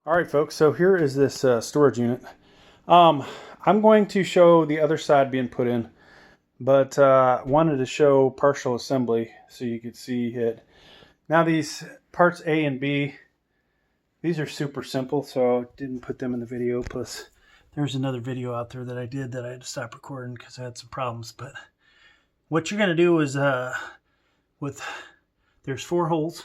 All right, folks, so here is this storage unit. I'm going to show the other side being put in, but wanted to show partial assembly so you could see it. Now these parts A and B, these are super simple, so I didn't put them in the video. Plus, there's another video out there that I did that I had to stop recording because I had some problems. But what you're going to do is, there's 4 holes.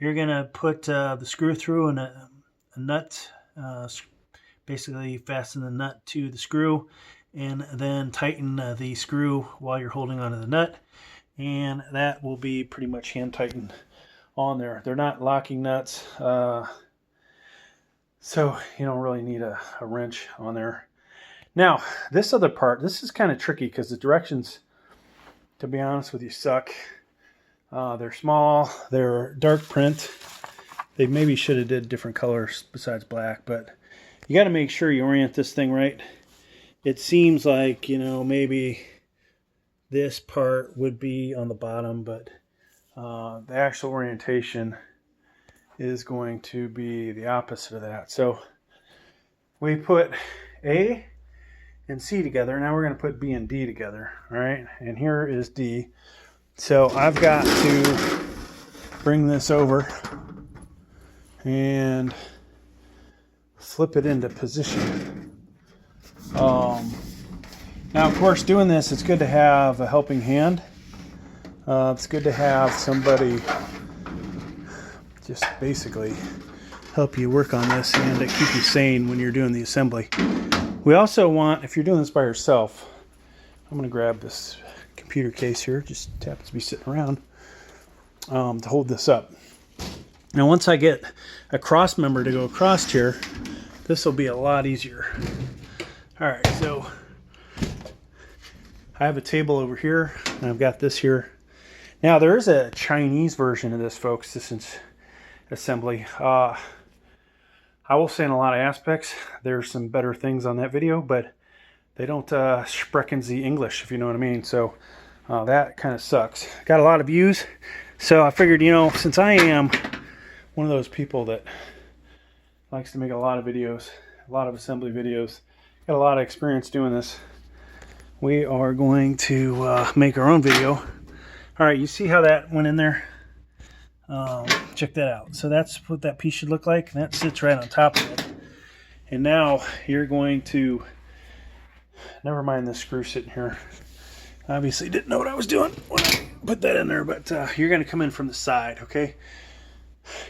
You're going to put the screw through and a nut, basically fasten the nut to the screw and then tighten the screw while you're holding onto the nut, and that will be pretty much hand tightened on there. They're not locking nuts, so you don't really need a wrench on there. Now this other part, this is kind of tricky because the directions, to be honest with you, suck. They're small, they're dark print. They maybe should have did different colors besides black, but you got to make sure you orient this thing right. It seems like, maybe this part would be on the bottom, but the actual orientation is going to be the opposite of that. So we put A and C together. Now we're going to put B and D together. All right. And here is D. So I've got to bring this over and flip it into position. Now, of course, doing this, it's good to have a helping hand. It's good to have somebody just basically help you work on this and to keep you sane when you're doing the assembly. We also want, if you're doing this by yourself, I'm going to grab this computer case here, just happens to be sitting around, to hold this up. Now once I get a cross member to go across here, this will be a lot easier. All right, so I have a table over here, and I've got this here. Now there is a Chinese version of this, folks. This is assembly. I will say in a lot of aspects, there's some better things on that video, but they don't sprechen the English, if you know what I mean. So that kind of sucks. Got a lot of views, so I figured, since I am one of those people that likes to make a lot of videos, a lot of assembly videos, got a lot of experience doing this, we are going to make our own video. All right, you see how that went in there? Check that out. So that's what that piece should look like, and that sits right on top of it. And now you're going to, never mind this screw sitting here. Obviously didn't know what I was doing when I put that in there, but you're going to come in from the side, okay?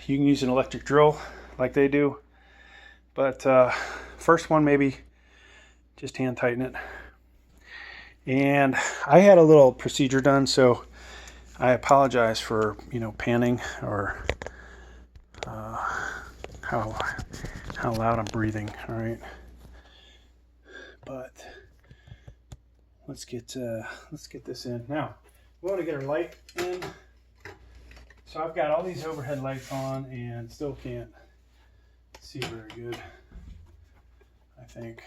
You can use an electric drill like they do, but first one, maybe just hand tighten it. And I had a little procedure done, so I apologize for panning or how loud I'm breathing. All right, but let's get this in now. We want to get our light in. So I've got all these overhead lights on and still can't see very good, I think.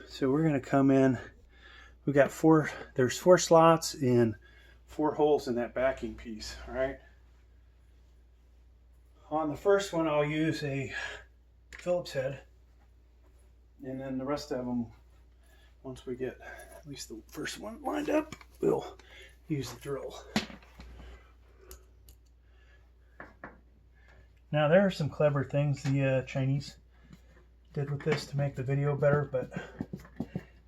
So we're going to come in. We got there's 4 slots and 4 holes in that backing piece, all right? On the first one, I'll use a Phillips head, and then the rest of them, once we get at least the first one lined up, we'll use the drill. Now there are some clever things the Chinese did with this to make the video better, but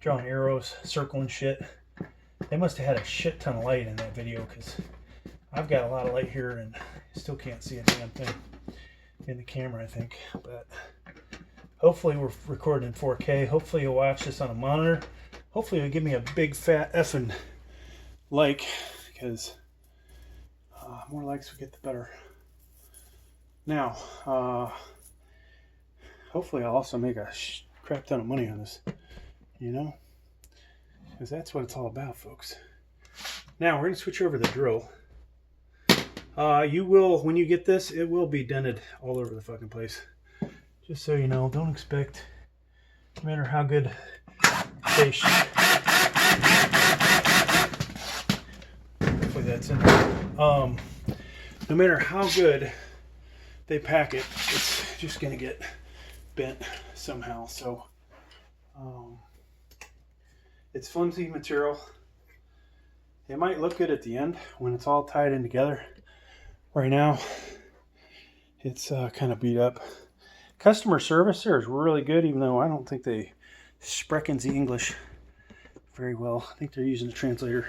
drawing arrows, circling shit. They must have had a shit ton of light in that video, because I've got a lot of light here and still can't see a damn thing in the camera, I think. But hopefully we're recording in 4K. Hopefully you'll watch this on a monitor. Hopefully you'll give me a big fat effing like, because more likes we get the better. Now, hopefully I'll also make a crap ton of money on this, because that's what it's all about, folks. Now we're going to switch over to the drill. You will, when you get this, it will be dented all over the fucking place. Just so you know, don't expect, no matter how good they should. Hopefully that's in there. No matter how good they pack it, it's just going to get bent somehow. So it's flimsy material. It might look good at the end when it's all tied in together. Right now, it's kind of beat up. Customer service there is really good, even though I don't think they sprechen the English very well. I think they're using a translator.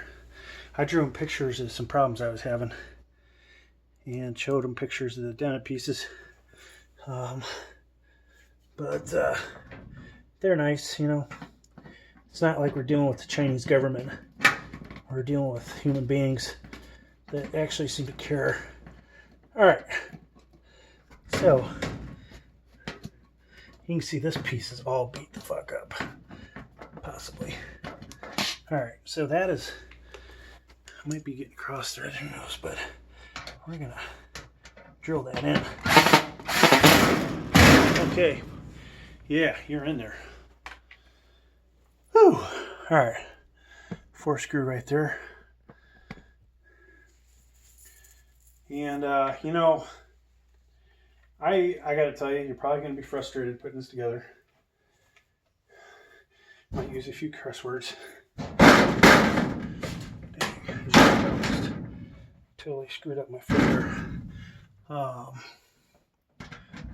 I drew them pictures of some problems I was having and showed them pictures of the dented pieces. But they're nice, you know. It's not like we're dealing with the Chinese government. We're dealing with human beings that actually seem to care. All right. So you can see this piece is all beat the fuck up, possibly. All right, so that is, I might be getting cross thread, who knows, but we're gonna drill that in. Okay, yeah, you're in there. Whew. All right, 4 screw right there. And you know, I gotta tell you, you're probably gonna be frustrated putting this together. Might use a few curse words. Totally screwed up my finger.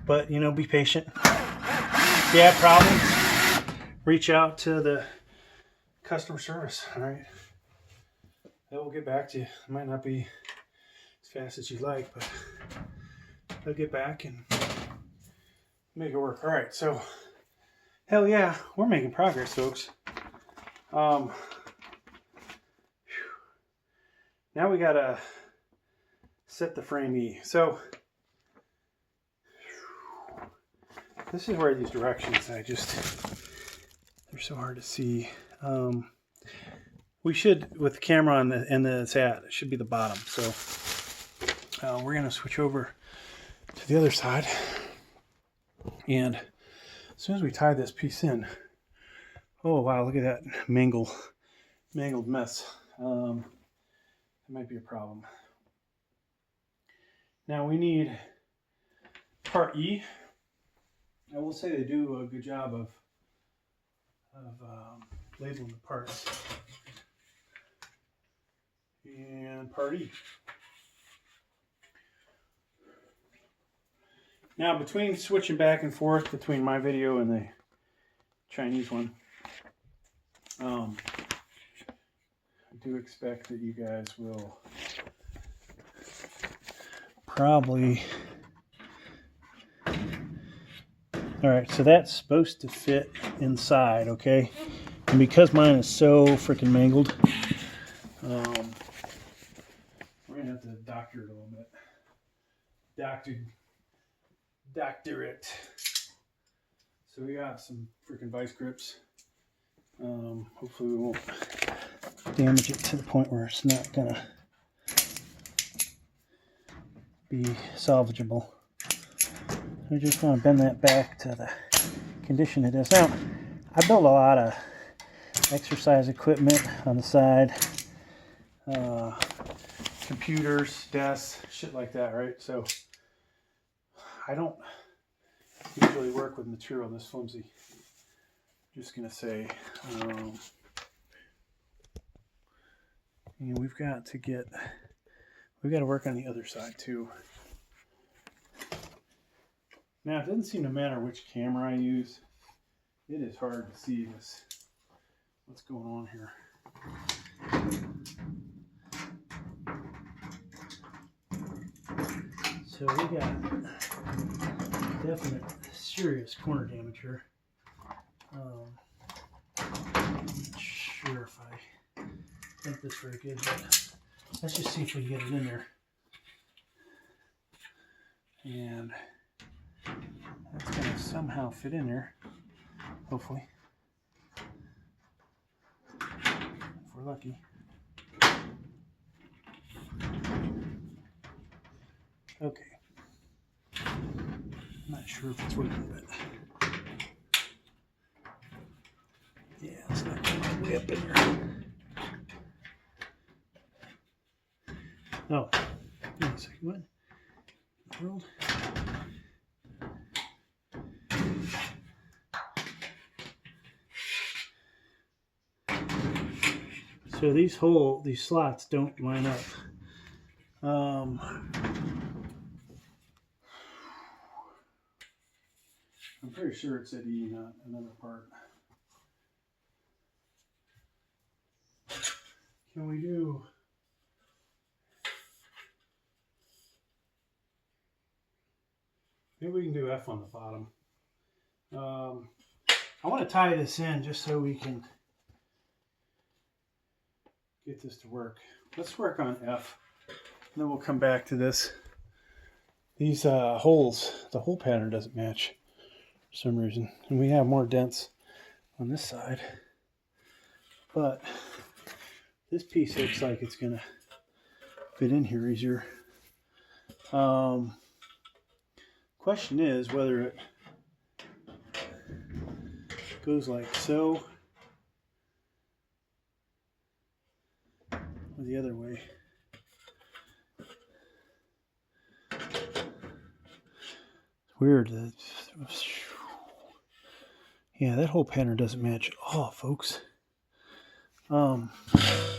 But you know, be patient. If you have problems, reach out to the customer service. All right, they will get back to you. It might not be as fast as you'd like, but they'll get back and make it work. All right, so hell yeah, we're making progress, folks. Now we gotta set the frame E. So this is where these directions, they're so hard to see. We should, with the camera on the end that it's at, it should be the bottom. So we're gonna switch over to the other side. And as soon as we tie this piece in, oh wow, look at that mangled mess. That might be a problem. Now we need part E. I will say they do a good job of labeling the parts. And part E. Now between switching back and forth between my video and the Chinese one, I do expect that you guys will probably... All right, so that's supposed to fit inside, okay? And because mine is so freaking mangled, we're gonna have to doctor it a little bit. Doctor it. So we got some freaking vice grips. Hopefully we won't damage it to the point where it's not gonna be salvageable. I just want to bend that back to the condition it is. Now, I built a lot of exercise equipment on the side, computers, desks, shit like that, right? So I don't usually work with material this flimsy. I'm just gonna say, and we've got to work on the other side too. Now, it doesn't seem to matter which camera I use. It is hard to see what's going on here. So we got definite serious corner damage here. I'm not sure if I think this very good, but let's just see if we can get it in there. And that's going to somehow fit in there, hopefully, if we're lucky. Okay. I'm not sure if it's working, but yeah, it's not going all the way up in there. Oh, wait a second, what in the world? So these slots don't line up. I'm pretty sure it said E, not another part. Can we do? Maybe we can do F on the bottom. I want to tie this in just so we can get this to work. Let's work on F, and then we'll come back to this. These holes, the hole pattern doesn't match for some reason, and we have more dents on this side, but this piece looks like it's gonna fit in here easier. Question is whether it goes like so or the other way. It's weird that, yeah, that whole pattern doesn't match at all, folks. Let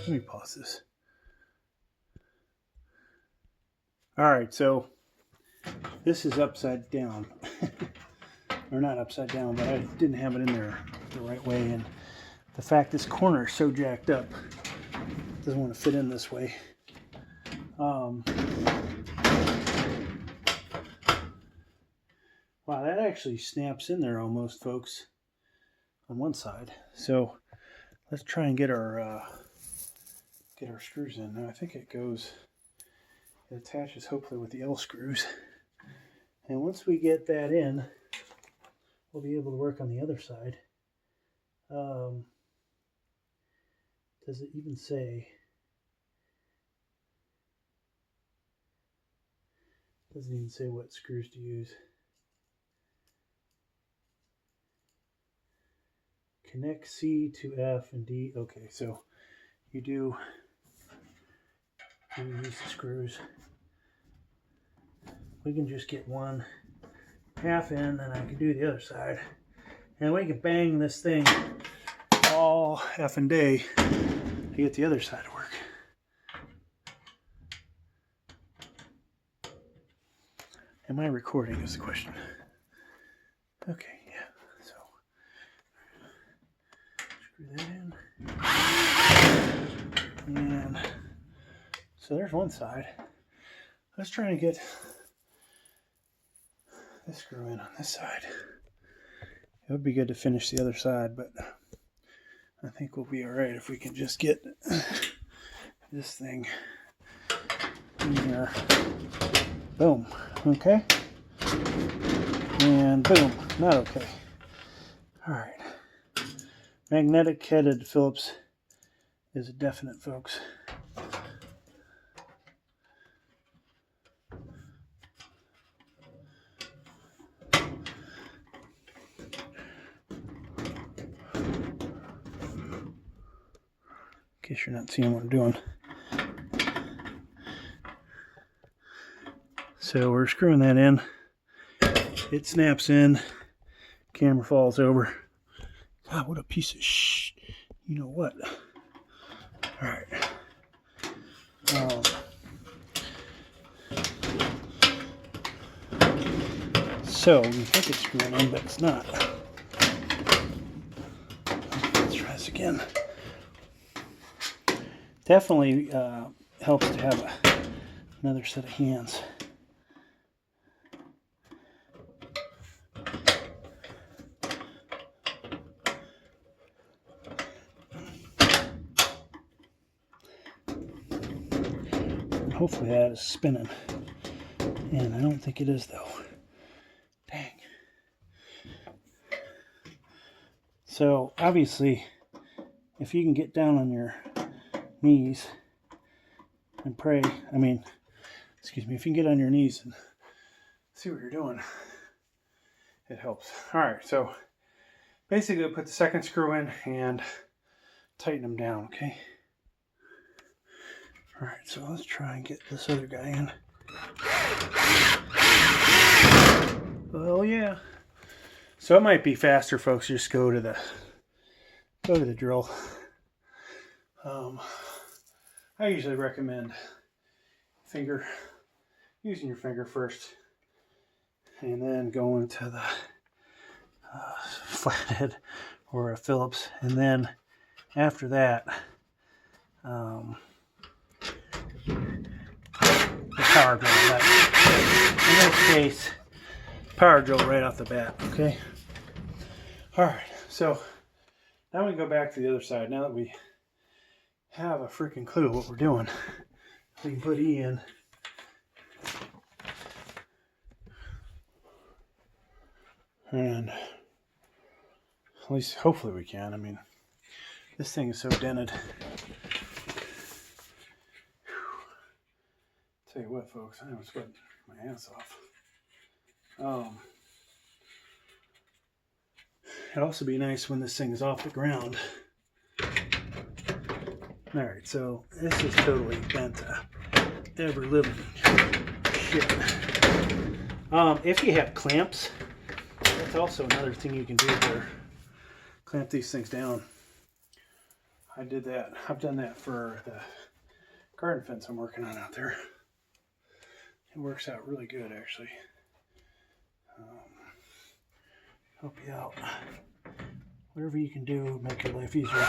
me pause this. All right, so this is upside down. Or not upside down, but I didn't have it in there the right way, and the fact this corner is so jacked up, doesn't want to fit in this way. Wow, that actually snaps in there almost, folks, on one side. So let's try and get our screws in. Now I think it attaches hopefully with the L screws. And once we get that in, we'll be able to work on the other side. Does it even say? Doesn't even say what screws to use. Connect C to F and D. Okay, so you use the screws. We can just get one half in, and I can do the other side, and we can bang this thing all effing day to get the other side to work. Am I recording is the question. Okay, yeah, so screw that in, and so there's one side. Let's try and get this screw in on this side. It would be good to finish the other side, but I think we'll be all right if we can just get this thing in here. Boom. Okay. And boom. Not okay. All right. Magnetic headed Phillips is a definite, folks. In case you're not seeing what I'm doing. So we're screwing that in. It snaps in. Camera falls over. God, what a piece of you know what. All right. So we think it's screwing in, but it's not. Let's try this again. Definitely helps to have another set of hands. And hopefully that is spinning. And I don't think it is, though. Dang. So obviously, if you can get down on your knees and pray, if you can get on your knees and see what you're doing, it helps. All right, so basically I'll put the second screw in and tighten them down, okay? All right, so let's try and get this other guy in. Oh yeah. So it might be faster, folks, just go to the drill. I usually recommend using your finger first, and then going to the flathead or a Phillips, and then after that, the power drill. In this case, power drill right off the bat. Okay. All right. So now we can go back to the other side. Now that we have a freaking clue what we're doing, we can put E in. And at least hopefully we can. I mean, this thing is so dented. Tell you what, folks, I am sweating my ass off. It'd also be nice when this thing is off the ground. Alright, so this is totally bent to ever living shit. If you have clamps, that's also another thing you can do there. Clamp these things down. I did that. I've done that for the garden fence I'm working on out there. It works out really good, actually. Help you out. Whatever you can do, make your life easier.